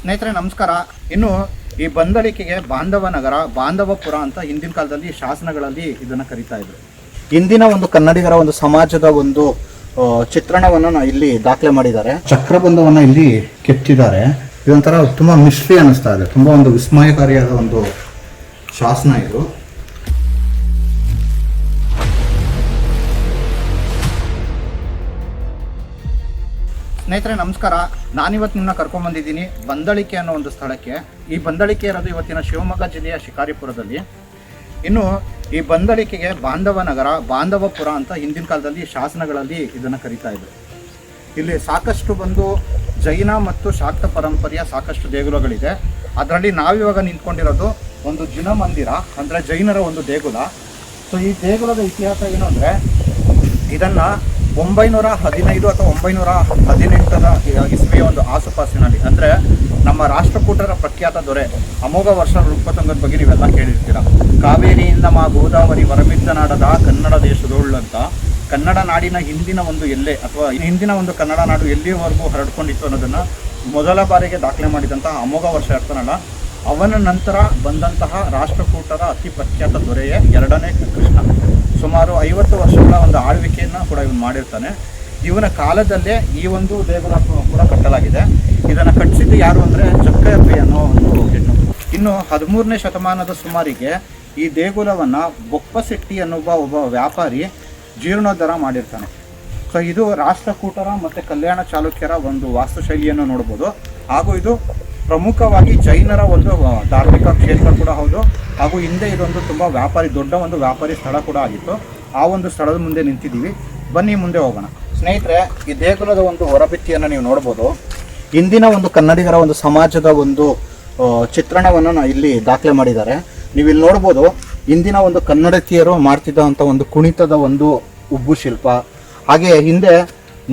ಸ್ನೇಹಿತರೆ ನಮಸ್ಕಾರ. ಇನ್ನು ಈ ಬಂದಳಿಕೆಗೆ ಬಾಂಧವ ನಗರ, ಬಾಂಧವಪುರ ಅಂತ ಹಿಂದಿನ ಕಾಲದಲ್ಲಿ ಶಾಸನಗಳಲ್ಲಿ ಇದನ್ನು ಕರೀತಾ ಇದ್ರು. ಇಂದಿನ ಒಂದು ಕನ್ನಡಿಗರ ಒಂದು ಸಮಾಜದ ಒಂದು ಚಿತ್ರಣವನ್ನು ಇಲ್ಲಿ ದಾಖಲೆ ಮಾಡಿದ್ದಾರೆ. ಚಕ್ರಬಂಧವನ್ನು ಇಲ್ಲಿ ಕೆತ್ತಿದ್ದಾರೆ. ಇದೊಂಥರ ತುಂಬ ಮಿಸ್ಟ್ರಿ ಅನ್ನಿಸ್ತಾ ಇದೆ. ತುಂಬ ಒಂದು ವಿಸ್ಮಯಕಾರಿಯಾದ ಒಂದು ಶಾಸನ ಇದು. ಸ್ನೇಹಿತರೆ ನಮಸ್ಕಾರ. ನಾನಿವತ್ತು ನಿಮ್ಮನ್ನ ಕರ್ಕೊಂಡ್ಬಂದಿದ್ದೀನಿ ಬಂದಳಿಕೆ ಅನ್ನೋ ಒಂದು ಸ್ಥಳಕ್ಕೆ. ಈ ಬಂದಳಿಕೆ ಇರೋದು ಇವತ್ತಿನ ಶಿವಮೊಗ್ಗ ಜಿಲ್ಲೆಯ ಶಿಕಾರಿಪುರದಲ್ಲಿ. ಇನ್ನು ಈ ಬಂದಳಿಕೆಗೆ ಬಾಂಧವ ನಗರ, ಬಾಂಧವಪುರ ಅಂತ ಹಿಂದಿನ ಕಾಲದಲ್ಲಿ ಶಾಸನಗಳಲ್ಲಿ ಇದನ್ನು ಕರೀತಾ ಇದ್ರು. ಇಲ್ಲಿ ಸಾಕಷ್ಟು ಬಂದು ಜೈನ ಮತ್ತು ಶಾಕ್ತ ಪರಂಪರೆಯ ಸಾಕಷ್ಟು ದೇಗುಲಗಳಿದೆ. ಅದರಲ್ಲಿ ನಾವಿವಾಗ ನಿಂತ್ಕೊಂಡಿರೋದು ಒಂದು ಜಿನ ಮಂದಿರ, ಅಂದರೆ ಜೈನರ ಒಂದು ದೇಗುಲ. ಸೊ ಈ ದೇಗುಲದ ಇತಿಹಾಸ ಏನು ಅಂದರೆ, ಇದನ್ನು 915 ಅಥವಾ 918 ಇಸ್ವಿಯ ಒಂದು ಆಸುಪಾಸಿನಲ್ಲಿ, ಅಂದರೆ ನಮ್ಮ ರಾಷ್ಟ್ರಕೂಟರ ಪ್ರಖ್ಯಾತ ದೊರೆ ಅಮೋಘ ವರ್ಷ ನೃಪತುಂಗನ ಬಗ್ಗೆ ನೀವೆಲ್ಲ ಕೇಳಿರ್ತೀರ. ಕಾವೇರಿಯಿಂದ ಮಾ ಗೋದಾವರಿ ವರಮಿದ್ದ ನಾಡದ ಕನ್ನಡ ದೇಶದೋಳು ಅಂತ. ಕನ್ನಡ ನಾಡಿನ ಹಿಂದಿನ ಒಂದು ಎಲ್ಲೆ ಅಥವಾ ಹಿಂದಿನ ಒಂದು ಕನ್ನಡ ನಾಡು ಎಲ್ಲಿವರೆಗೂ ಹರಡ್ಕೊಂಡಿತ್ತು ಅನ್ನೋದನ್ನು ಮೊದಲ ಬಾರಿಗೆ ದಾಖಲೆ ಮಾಡಿದಂತಹ ಅಮೋಘ ವರ್ಷ ಇರ್ತಾನಲ್ಲ, ಅವನ ನಂತರ ಬಂದಂತಹ ರಾಷ್ಟ್ರಕೂಟರ ಅತಿ ಪ್ರಖ್ಯಾತ ದೊರೆಯೇ ಎರಡನೇ ಕೃಷ್ಣ. ಸುಮಾರು 50 ವರ್ಷಗಳ ಒಂದು ಆಳ್ವಿಕೆಯನ್ನು ಕೂಡ ಇವನು ಮಾಡಿರ್ತಾನೆ. ಇವನ ಕಾಲದಲ್ಲೇ ಈ ಒಂದು ದೇಗುಲ ಕೂಡ ಕಟ್ಟಲಾಗಿದೆ. ಇದನ್ನು ಕಟ್ಟಿಸಿದ್ದು ಯಾರು ಅಂದರೆ ಜಕ್ಕಯ್ಯಪಿ ಅನ್ನೋ ಒಂದು ಹೆಣ್ಣು. ಇನ್ನು 13ನೇ ಶತಮಾನದ ಸುಮಾರಿಗೆ ಈ ದೇಗುಲವನ್ನು ಬೊಪ್ಪಸೆಟ್ಟಿ ಅನ್ನುವ ಒಬ್ಬ ವ್ಯಾಪಾರಿ ಜೀರ್ಣೋದ್ಧಾರ ಮಾಡಿರ್ತಾನೆ. ಸೊ ಇದು ರಾಷ್ಟ್ರಕೂಟರ ಮತ್ತು ಕಲ್ಯಾಣ ಚಾಲುಕ್ಯರ ಒಂದು ವಾಸ್ತುಶೈಲಿಯನ್ನು ನೋಡ್ಬೋದು. ಹಾಗೂ ಇದು ಪ್ರಮುಖವಾಗಿ ಜೈನರ ಒಂದು ಧಾರ್ಮಿಕ ಕ್ಷೇತ್ರ ಕೂಡ ಹೌದು. ಹಾಗೂ ಹಿಂದೆ ಇದೊಂದು ತುಂಬ ದೊಡ್ಡ ಒಂದು ವ್ಯಾಪಾರಿ ಸ್ಥಳ ಕೂಡ ಆಗಿತ್ತು. ಆ ಒಂದು ಸ್ಥಳದ ಮುಂದೆ ನಿಂತಿದ್ದೀವಿ. ಬನ್ನಿ ಮುಂದೆ ಹೋಗೋಣ. ಸ್ನೇಹಿತರೆ, ಈ ದೇಗುಲದ ಒಂದು ಹೊರಭಿತ್ತಿಯನ್ನು ನೀವು ನೋಡ್ಬೋದು. ಇಂದಿನ ಒಂದು ಕನ್ನಡಿಗರ ಒಂದು ಸಮಾಜದ ಒಂದು ಚಿತ್ರಣವನ್ನು ಇಲ್ಲಿ ದಾಖಲೆ ಮಾಡಿದ್ದಾರೆ. ನೀವು ಇಲ್ಲಿ ನೋಡ್ಬೋದು, ಇಂದಿನ ಒಂದು ಕನ್ನಡತಿಯರು ಮಾಡ್ತಿದ್ದಂಥ ಒಂದು ಕುಣಿತದ ಒಂದು ಉಬ್ಬು ಶಿಲ್ಪ. ಹಾಗೆ ಹಿಂದೆ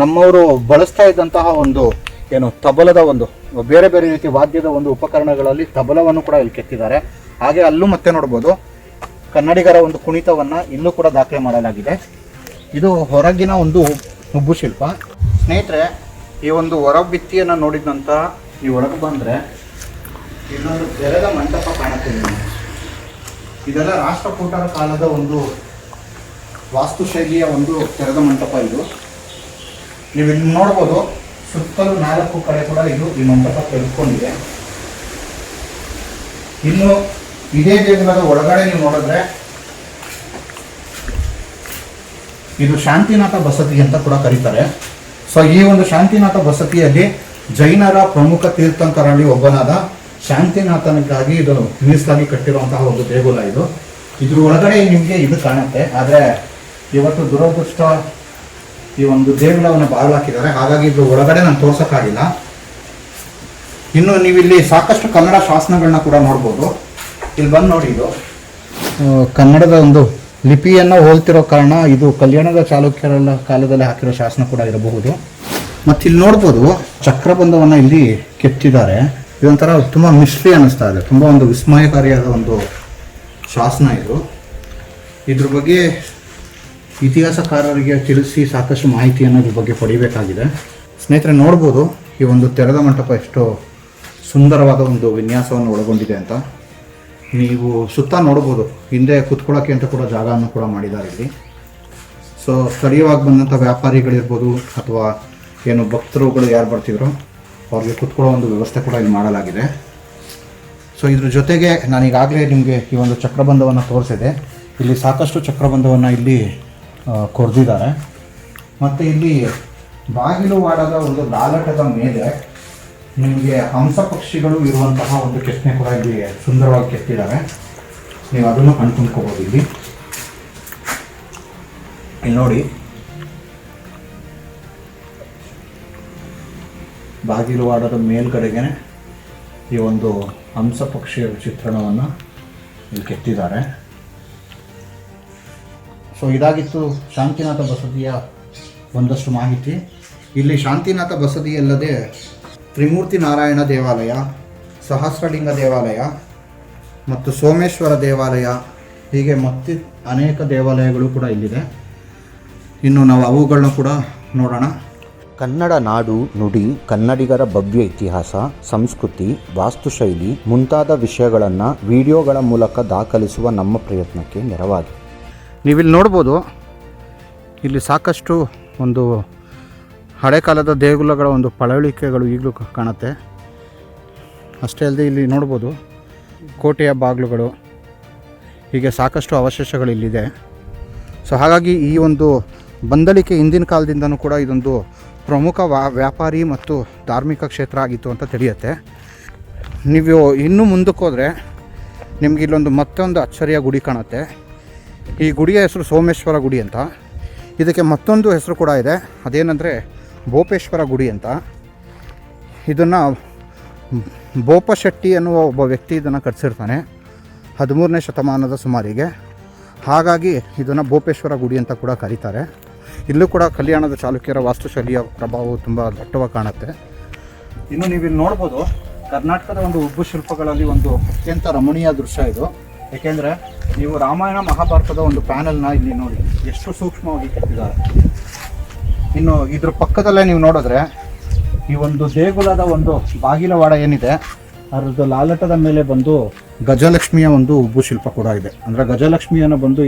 ನಮ್ಮವರು ಬಳಸ್ತಾ ಇದ್ದಂತಹ ಒಂದು ತಬಲದ ಒಂದು ಬೇರೆ ಬೇರೆ ರೀತಿ ವಾದ್ಯದ ಒಂದು ಉಪಕರಣಗಳಲ್ಲಿ ತಬಲವನ್ನು ಕೂಡ ಇಲ್ಲಿ ಕೆತ್ತಿದ್ದಾರೆ. ಹಾಗೆ ಅಲ್ಲೂ ಮತ್ತೆ ನೋಡ್ಬೋದು ಕನ್ನಡಿಗರ ಒಂದು ಕುಣಿತವನ್ನು ಇಲ್ಲೂ ಕೂಡ ದಾಖಲೆ ಮಾಡಲಾಗಿದೆ. ಇದು ಹೊರಗಿನ ಒಂದು ಉಬ್ಬು ಶಿಲ್ಪ. ಸ್ನೇಹಿತರೆ, ಈ ಒಂದು ಹೊರಭಿತ್ತಿಯನ್ನು ನೋಡಿದ ನಂತರ ನೀವು ಒಳಗೆ ಬಂದರೆ ಇಲ್ಲೊಂದು ತೆರೆದ ಮಂಟಪ ಕಾಣುತ್ತೆ. ಇದೆಲ್ಲ ರಾಷ್ಟ್ರಕೂಟರ ಕಾಲದ ಒಂದು ವಾಸ್ತುಶೈಲಿಯ ಒಂದು ತೆರೆದ ಮಂಟಪ ಇದು. ನೀವು ಇಲ್ಲಿ ನೋಡ್ಬೋದು, ಸುತ್ತಲೂ 4 ಕಡೆ ಕೂಡ ಈ ಮಂಟಪ ತೆಗೆದುಕೊಂಡಿದೆ. ಇನ್ನು ಇದೇ ದೇಗುಲದ ಒಳಗಡೆ ನೀವು ನೋಡಿದ್ರೆ ಇದು ಶಾಂತಿನಾಥ ಬಸದಿ ಅಂತ ಕೂಡ ಕರೀತಾರೆ. ಸೊ ಈ ಒಂದು ಶಾಂತಿನಾಥ ಬಸದಿಯಲ್ಲಿ ಜೈನರ ಪ್ರಮುಖ ತೀರ್ಥಂಕರಲ್ಲಿ ಒಬ್ಬನಾದ ಶಾಂತಿನಾಥನಿಗಾಗಿ ಇದು ಮೀಸಲಾಗಿ ಕಟ್ಟಿರುವಂತಹ ಒಂದು ದೇಗುಲ ಇದು. ಇದ್ರ ಒಳಗಡೆ ನಿಮಗೆ ಇದು ಕಾಣುತ್ತೆ. ಆದರೆ ಇವತ್ತು ದುರದೃಷ್ಟ ಈ ಒಂದು ದೇಗುಲವನ್ನು ಬಾಗಿಲಾಕಿದ್ದಾರೆ. ಹಾಗಾಗಿ ಇದ್ರ ಒಳಗಡೆ ನಾನು ತೋರ್ಸೋಕ್ಕಾಗಿಲ್ಲ. ಇನ್ನು ನೀವಿಲ್ಲಿ ಸಾಕಷ್ಟು ಕನ್ನಡ ಶಾಸನಗಳನ್ನ ಕೂಡ ನೋಡ್ಬೋದು. ಇಲ್ಲಿ ಬಂದು ನೋಡಿ, ಇದು ಕನ್ನಡದ ಒಂದು ಲಿಪಿಯನ್ನು ಹೋಲ್ತಿರೋ ಕಾರಣ ಇದು ಕಲ್ಯಾಣದ ಚಾಲುಕ್ಯರ ಕಾಲದಲ್ಲಿ ಹಾಕಿರೋ ಶಾಸನ ಕೂಡ ಇರಬಹುದು. ಮತ್ತು ಇಲ್ಲಿ ನೋಡ್ಬೋದು, ಚಕ್ರಬಂಧವನ್ನು ಇಲ್ಲಿ ಕೆತ್ತಿದ್ದಾರೆ. ಇದೊಂಥರ ತುಂಬ ಮಿಸ್ಟ್ರಿ ಅನ್ನಿಸ್ತಾ ಇದೆ. ತುಂಬ ಒಂದು ವಿಸ್ಮಯಕಾರಿಯಾದ ಒಂದು ಶಾಸನ ಇದು. ಇದ್ರ ಬಗ್ಗೆ ಇತಿಹಾಸಕಾರರಿಗೆ ತಿಳಿಸಿ ಸಾಕಷ್ಟು ಮಾಹಿತಿಯನ್ನು ಇದ್ರ ಬಗ್ಗೆ ಪಡಿಬೇಕಾಗಿದೆ. ಸ್ನೇಹಿತರೆ ನೋಡ್ಬೋದು, ಈ ಒಂದು ತೆರೆದ ಮಂಟಪ ಎಷ್ಟು ಸುಂದರವಾದ ಒಂದು ವಿನ್ಯಾಸವನ್ನು ಒಳಗೊಂಡಿದೆ ಅಂತ. ನೀವು ಸುತ್ತ ನೋಡ್ಬೋದು, ಹಿಂದೆ ಕುತ್ಕೊಳ್ಳೋಕ್ಕೆ ಅಂತ ಕೂಡ ಜಾಗವನ್ನು ಕೂಡ ಮಾಡಿದ್ದಾರೆ ಇಲ್ಲಿ. ಸೊ ಸ್ಥಳೀಯವಾಗಿ ಬಂದಂಥ ವ್ಯಾಪಾರಿಗಳಿರ್ಬೋದು ಅಥವಾ ಭಕ್ತರುಗಳು ಯಾರು ಬರ್ತಿದ್ರು ಅವ್ರಿಗೆ ಕುತ್ಕೊಳ್ಳೋ ಒಂದು ವ್ಯವಸ್ಥೆ ಕೂಡ ಇಲ್ಲಿ ಮಾಡಲಾಗಿದೆ. ಸೊ ಇದ್ರ ಜೊತೆಗೆ ನಾನೀಗಾಗಲೇ ನಿಮಗೆ ಈ ಒಂದು ಚಕ್ರಬಂಧವನ್ನು ತೋರಿಸಿದೆ. ಇಲ್ಲಿ ಸಾಕಷ್ಟು ಚಕ್ರಬಂಧವನ್ನು ಇಲ್ಲಿ ಕೊರೆದಿದ್ದಾರೆ. ಮತ್ತು ಇಲ್ಲಿ ಬಾಗಿಲು ವಾಡದ ಒಂದು ಲಾಲಟದ ಮೇಲೆ ನಿಮಗೆ ಹಂಸ ಪಕ್ಷಿಗಳು ಇರುವಂತಹ ಒಂದು ಕೆತ್ತನೆ ಕೂಡ ಇಲ್ಲಿ ಸುಂದರವಾಗಿ ಕೆತ್ತಿದ್ದಾರೆ. ನೀವು ಅದನ್ನು ಕಣ್ತುಂಬ್ಕೋಬೋದು. ಇಲ್ಲಿ ನೋಡಿ, ಬಾಗಿಲು ವಾಡದ ಮೇಲ್ಗಡೆಗೆ ಈ ಒಂದು ಹಂಸ ಪಕ್ಷಿಯ ಚಿತ್ರಣವನ್ನು ಇಲ್ಲಿ ಕೆತ್ತಿದ್ದಾರೆ. ಸೊ ಇದಾಗಿತ್ತು ಶಾಂತಿನಾಥ ಬಸದಿಯ ಒಂದಷ್ಟು ಮಾಹಿತಿ. ಇಲ್ಲಿ ಶಾಂತಿನಾಥ ಬಸದಿಯಲ್ಲದೆ ತ್ರಿಮೂರ್ತಿ ನಾರಾಯಣ ದೇವಾಲಯ, ಸಹಸ್ರಲಿಂಗ ದೇವಾಲಯ ಮತ್ತು ಸೋಮೇಶ್ವರ ದೇವಾಲಯ, ಹೀಗೆ ಮತ್ತೆ ಅನೇಕ ದೇವಾಲಯಗಳು ಕೂಡ ಇಲ್ಲಿದೆ. ಇನ್ನು ನಾವು ಅವುಗಳನ್ನ ಕೂಡ ನೋಡೋಣ. ಕನ್ನಡ ನಾಡು ನುಡಿ, ಕನ್ನಡಿಗರ ಭವ್ಯ ಇತಿಹಾಸ, ಸಂಸ್ಕೃತಿ, ವಾಸ್ತುಶೈಲಿ ಮುಂತಾದ ವಿಷಯಗಳನ್ನು ವಿಡಿಯೋಗಳ ಮೂಲಕ ದಾಖಲಿಸುವ ನಮ್ಮ ಪ್ರಯತ್ನಕ್ಕೆ ನೆರವಾಗಿ. ನೀವಿಲ್ಲಿ ನೋಡ್ಬೋದು, ಇಲ್ಲಿ ಸಾಕಷ್ಟು ಒಂದು ಹಳೆ ಕಾಲದ ದೇಗುಲಗಳ ಒಂದು ಪಳವಳಿಕೆಗಳು ಈಗಲೂ ಕಾಣುತ್ತೆ. ಅಷ್ಟೇ ಅಲ್ಲದೆ ಇಲ್ಲಿ ನೋಡ್ಬೋದು ಕೋಟೆಯ ಬಾಗಿಲುಗಳು, ಹೀಗೆ ಸಾಕಷ್ಟು ಅವಶೇಷಗಳು ಇಲ್ಲಿದೆ. ಸೊ ಹಾಗಾಗಿ ಈ ಒಂದು ಬಂದಳಿಕೆ ಹಿಂದಿನ ಕಾಲದಿಂದನೂ ಕೂಡ ಇದೊಂದು ಪ್ರಮುಖ ವ್ಯಾಪಾರಿ ಮತ್ತು ಧಾರ್ಮಿಕ ಕ್ಷೇತ್ರ ಆಗಿತ್ತು ಅಂತ ತಿಳಿಯುತ್ತೆ. ನೀವು ಇನ್ನೂ ಮುಂದಕ್ಕೆ ಹೋದರೆ ನಿಮಗೆ ಇಲ್ಲೊಂದು ಮತ್ತೊಂದು ಅಚ್ಚರಿಯ ಗುಡಿ ಕಾಣುತ್ತೆ. ಈ ಗುಡಿಯ ಹೆಸರು ಸೋಮೇಶ್ವರ ಗುಡಿ ಅಂತ. ಇದಕ್ಕೆ ಮತ್ತೊಂದು ಹೆಸರು ಕೂಡ ಇದೆ, ಅದೇನೆಂದರೆ ಬೋಪೇಶ್ವರ ಗುಡಿ ಅಂತ. ಇದನ್ನು ಬೋಪಶೆಟ್ಟಿ ಅನ್ನುವ ಒಬ್ಬ ವ್ಯಕ್ತಿ ಇದನ್ನು ಕಟ್ಟಿಸಿರ್ತಾನೆ 13ನೇ ಶತಮಾನದ ಸುಮಾರಿಗೆ. ಹಾಗಾಗಿ ಇದನ್ನು ಬೋಪೇಶ್ವರ ಗುಡಿ ಅಂತ ಕೂಡ ಕರೀತಾರೆ. ಇಲ್ಲೂ ಕೂಡ ಕಲ್ಯಾಣದ ಚಾಲುಕ್ಯರ ವಾಸ್ತುಶೈಲಿಯ ಪ್ರಭಾವವು ತುಂಬ ದಟ್ಟವಾಗಿ ಕಾಣುತ್ತೆ. ಇನ್ನು ನೀವು ಇಲ್ಲಿ ನೋಡ್ಬೋದು, ಕರ್ನಾಟಕದ ಒಂದು ಉಬ್ಬು ಶಿಲ್ಪಗಳಲ್ಲಿ ಒಂದು ಅತ್ಯಂತ ರಮಣೀಯ ದೃಶ್ಯ ಇದು. ಏಕೆಂದರೆ ನೀವು ರಾಮಾಯಣ ಮಹಾಭಾರತದ ಒಂದು ಪ್ಯಾನಲ್ನ ಇಲ್ಲಿ ನೋಡಿ ಎಷ್ಟು ಸೂಕ್ಷ್ಮವಾಗಿ ಕೆತ್ತಿದ್ದಾರೆ. ಇನ್ನು ಇದ್ರ ಪಕ್ಕದಲ್ಲೇ ನೀವು ನೋಡಿದ್ರೆ ಈ ಒಂದು ದೇಗುಲದ ಒಂದು ಬಾಗಿಲವಾಡ ಏನಿದೆ ಅದರದ್ದು ಲಾಲಟದ ಮೇಲೆ ಬಂದು ಗಜಲಕ್ಷ್ಮಿಯ ಒಂದು ಉಬ್ಬು ಶಿಲ್ಪ ಕೂಡ ಇದೆ. ಅಂದರೆ ಗಜಲಕ್ಷ್ಮಿಯನ್ನು ಬಂದು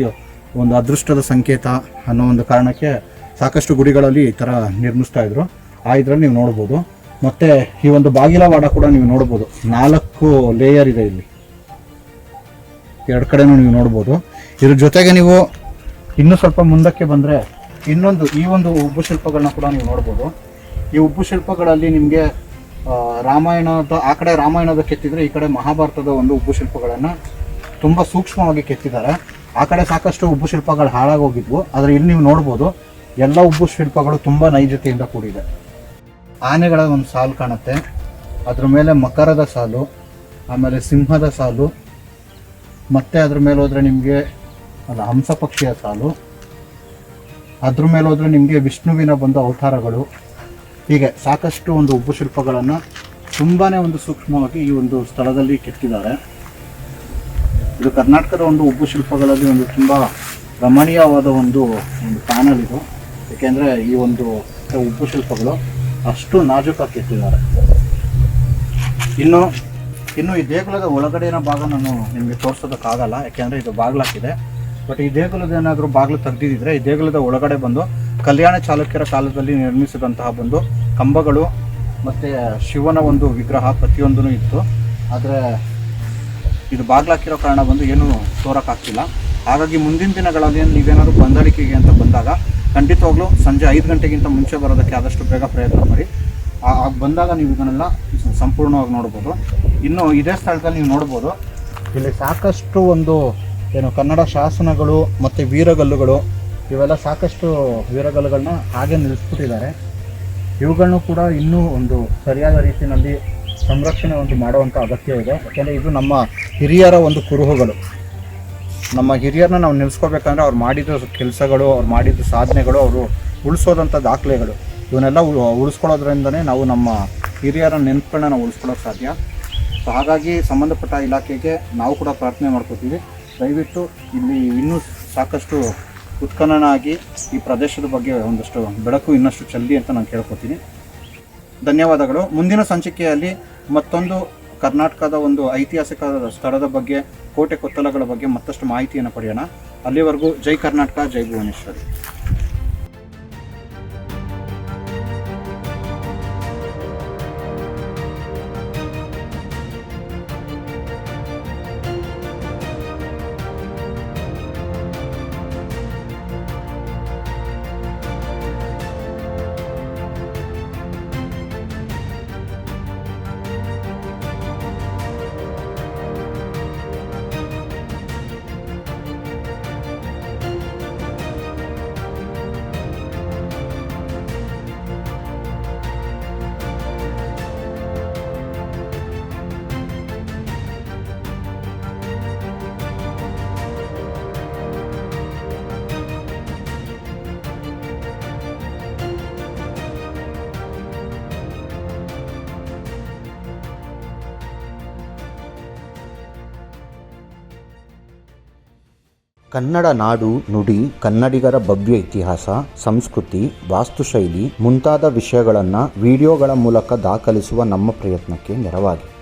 ಒಂದು ಅದೃಷ್ಟದ ಸಂಕೇತ ಅನ್ನೋ ಒಂದು ಕಾರಣಕ್ಕೆ ಸಾಕಷ್ಟು ಗುಡಿಗಳಲ್ಲಿ ಈ ಥರ ನಿರ್ಮಿಸ್ತಾ ಇದ್ರು. ಆ ಇದರಲ್ಲಿ ನೀವು ನೋಡ್ಬೋದು. ಮತ್ತು ಈ ಒಂದು ಬಾಗಿಲವಾಡ ಕೂಡ ನೀವು ನೋಡ್ಬೋದು, 4 ಲೇಯರ್ ಇದೆ ಇಲ್ಲಿ, 2 ಕಡೆನೂ ನೀವು ನೋಡ್ಬೋದು. ಇದ್ರ ಜೊತೆಗೆ ನೀವು ಇನ್ನೂ ಸ್ವಲ್ಪ ಮುಂದಕ್ಕೆ ಬಂದರೆ ಈ ಒಂದು ಉಬ್ಬು ಶಿಲ್ಪಗಳನ್ನ ಕೂಡ ನೀವು ನೋಡ್ಬೋದು. ಈ ಉಬ್ಬು ಶಿಲ್ಪಗಳಲ್ಲಿ ನಿಮಗೆ ರಾಮಾಯಣದ ಆ ಕಡೆ ರಾಮಾಯಣದ ಕೆತ್ತಿದರೆ ಈ ಕಡೆ ಮಹಾಭಾರತದ ಒಂದು ಉಬ್ಬು ಶಿಲ್ಪಗಳನ್ನು ತುಂಬ ಸೂಕ್ಷ್ಮವಾಗಿ ಕೆತ್ತಿದ್ದಾರೆ. ಆ ಕಡೆ ಸಾಕಷ್ಟು ಉಬ್ಬು ಶಿಲ್ಪಗಳು ಹಾಳಾಗೋಗಿದ್ವು, ಆದರೆ ಇಲ್ಲಿ ನೀವು ನೋಡ್ಬೋದು ಎಲ್ಲ ಉಬ್ಬು ಶಿಲ್ಪಗಳು ತುಂಬ ನೈಜತೆಯಿಂದ ಕೂಡಿದೆ. ಆನೆಗಳ ಒಂದು ಸಾಲು ಕಾಣುತ್ತೆ, ಅದ್ರ ಮೇಲೆ ಮಕರದ ಸಾಲು, ಆಮೇಲೆ ಸಿಂಹದ ಸಾಲು, ಮತ್ತೆ ಅದ್ರ ಮೇಲೆ ಹೋದರೆ ನಿಮಗೆ ಹಂಸ ಪಕ್ಷಿಯ ಸಾಲು, ಅದ್ರ ಮೇಲೆ ಹೋದರೆ ನಿಮಗೆ ವಿಷ್ಣುವಿನ ಬಂದ ಅವತಾರಗಳು, ಹೀಗೆ ಸಾಕಷ್ಟು ಒಂದು ಉಬ್ಬು ಶಿಲ್ಪಗಳನ್ನು ತುಂಬಾ ಒಂದು ಸೂಕ್ಷ್ಮವಾಗಿ ಈ ಒಂದು ಸ್ಥಳದಲ್ಲಿ ಕೆತ್ತಿದ್ದಾರೆ. ಇದು ಕರ್ನಾಟಕದ ಒಂದು ಉಬ್ಬು ಶಿಲ್ಪಗಳಲ್ಲಿ ಒಂದು ತುಂಬ ರಮಣೀಯವಾದ ಒಂದು ಪ್ಯಾನಲ್ ಇದು. ಏಕೆಂದರೆ ಈ ಒಂದು ಉಬ್ಬು ಶಿಲ್ಪಗಳು ಅಷ್ಟು ನಾಜೂಕಾಗಿ ಕೆತ್ತಿದ್ದಾರೆ. ಇನ್ನು ಈ ದೇಗುಲದ ಒಳಗಡೆಯ ಭಾಗ ನಾನು ನಿಮಗೆ ತೋರಿಸೋದಕ್ಕಾಗಲ್ಲ, ಯಾಕೆಂದರೆ ಇದು ಬಾಗಿಲಾಕಿದೆ. ಬಟ್ ಈ ದೇಗುಲದ ಏನಾದರೂ ಬಾಗಿಲು ತೆಗೆದಿದ್ದರೆ ಈ ದೇಗುಲದ ಒಳಗಡೆ ಬಂದು ಕಲ್ಯಾಣ ಚಾಲುಕ್ಯರ ಕಾಲದಲ್ಲಿ ನಿರ್ಮಿಸಿದಂತಹ ಒಂದು ಕಂಬಗಳು ಮತ್ತು ಶಿವನ ಒಂದು ವಿಗ್ರಹ ಪ್ರತಿಯೊಂದೂ ಇತ್ತು. ಆದರೆ ಇದು ಬಾಗಿಲಾಕಿರೋ ಕಾರಣ ಬಂದು ಏನೂ ತೋರೋಕ್ಕಾಗ್ತಿಲ್ಲ. ಹಾಗಾಗಿ ಮುಂದಿನ ದಿನಗಳಲ್ಲಿ ನೀವೇನಾದರೂ ಬಂದಳಿಕೆಗೆ ಅಂತ ಬಂದಾಗ ಖಂಡಿತವಾಗ್ಲೂ ಸಂಜೆ 5 ಗಂಟೆಗಿಂತ ಮುಂಚೆ ಬರೋದಕ್ಕೆ ಆದಷ್ಟು ಬೇಗ ಪ್ರಯತ್ನ ಮಾಡಿ. ಬಂದಾಗ ನೀವು ಇದನ್ನೆಲ್ಲ ಸಂಪೂರ್ಣವಾಗಿ ನೋಡ್ಬೋದು. ಇನ್ನು ಇದೇ ಸ್ಥಳದಲ್ಲಿ ನೀವು ನೋಡ್ಬೋದು, ಇಲ್ಲಿ ಸಾಕಷ್ಟು ಒಂದು ಕನ್ನಡ ಶಾಸನಗಳು ಮತ್ತು ವೀರಗಲ್ಲುಗಳು, ಇವೆಲ್ಲ ಸಾಕಷ್ಟು ವೀರಗಲ್ಲುಗಳನ್ನ ಹಾಗೆ ನಿಲ್ಲಿಸ್ಬಿಟ್ಟಿದ್ದಾರೆ. ಇವುಗಳನ್ನು ಕೂಡ ಇನ್ನೂ ಒಂದು ಸರಿಯಾದ ರೀತಿಯಲ್ಲಿ ಸಂರಕ್ಷಣೆ ಒಂದು ಮಾಡುವಂಥ ಅಗತ್ಯ ಇದೆ. ಯಾಕೆಂದರೆ ಇದು ನಮ್ಮ ಹಿರಿಯರ ಒಂದು ಕುರುಹುಗಳು. ನಮ್ಮ ಹಿರಿಯರನ್ನ ನಾವು ನಿಲ್ಲಿಸ್ಕೋಬೇಕಂದ್ರೆ ಅವ್ರು ಮಾಡಿದ ಕೆಲಸಗಳು, ಅವ್ರು ಮಾಡಿದ ಸಾಧನೆಗಳು, ಅವರು ಉಳಿಸೋದಂಥ ದಾಖಲೆಗಳು, ಇವನ್ನೆಲ್ಲ ಉಳಿಸ್ಕೊಳ್ಳೋದ್ರಿಂದನೇ ನಾವು ನಮ್ಮ ಹಿರಿಯರ ನೆನಪುಗಳನ್ನ ನಾವು ಉಳಿಸ್ಕೊಳ್ಳೋಕೆ ಸಾಧ್ಯ. ಸೊ ಹಾಗಾಗಿ ಸಂಬಂಧಪಟ್ಟ ಇಲಾಖೆಗೆ ನಾವು ಕೂಡ ಪ್ರಾರ್ಥನೆ ಮಾಡ್ಕೋತೀವಿ, ದಯವಿಟ್ಟು ಇಲ್ಲಿ ಇನ್ನೂ ಸಾಕಷ್ಟು ಉತ್ಖನನ ಆಗಿ ಈ ಪ್ರದೇಶದ ಬಗ್ಗೆ ಒಂದಷ್ಟು ಬೆಳಕು ಇನ್ನಷ್ಟು ಚೆಲ್ಲಿ ಅಂತ ನಾನು ಕೇಳ್ಕೊತೀನಿ. ಧನ್ಯವಾದಗಳು. ಮುಂದಿನ ಸಂಚಿಕೆಯಲ್ಲಿ ಮತ್ತೊಂದು ಕರ್ನಾಟಕದ ಒಂದು ಐತಿಹಾಸಿಕ ಸ್ಥಳದ ಬಗ್ಗೆ, ಕೋಟೆ ಕೊತ್ತಲಗಳ ಬಗ್ಗೆ ಮತ್ತಷ್ಟು ಮಾಹಿತಿಯನ್ನು ಪಡೆಯೋಣ. ಅಲ್ಲಿವರೆಗೂ ಜೈ ಕರ್ನಾಟಕ, ಜೈ ಭುವನೇಶ್ವರಿ. ಕನ್ನಡ ನಾಡು ನುಡಿ, ಕನ್ನಡಿಗರ ಭವ್ಯ ಇತಿಹಾಸ, ಸಂಸ್ಕೃತಿ, ವಾಸ್ತುಶೈಲಿ ಮುಂತಾದ ವಿಷಯಗಳನ್ನು ವಿಡಿಯೋಗಳ ಮೂಲಕ ದಾಖಲಿಸುವ ನಮ್ಮ ಪ್ರಯತ್ನಕ್ಕೆ ನೆರವಾಗಿ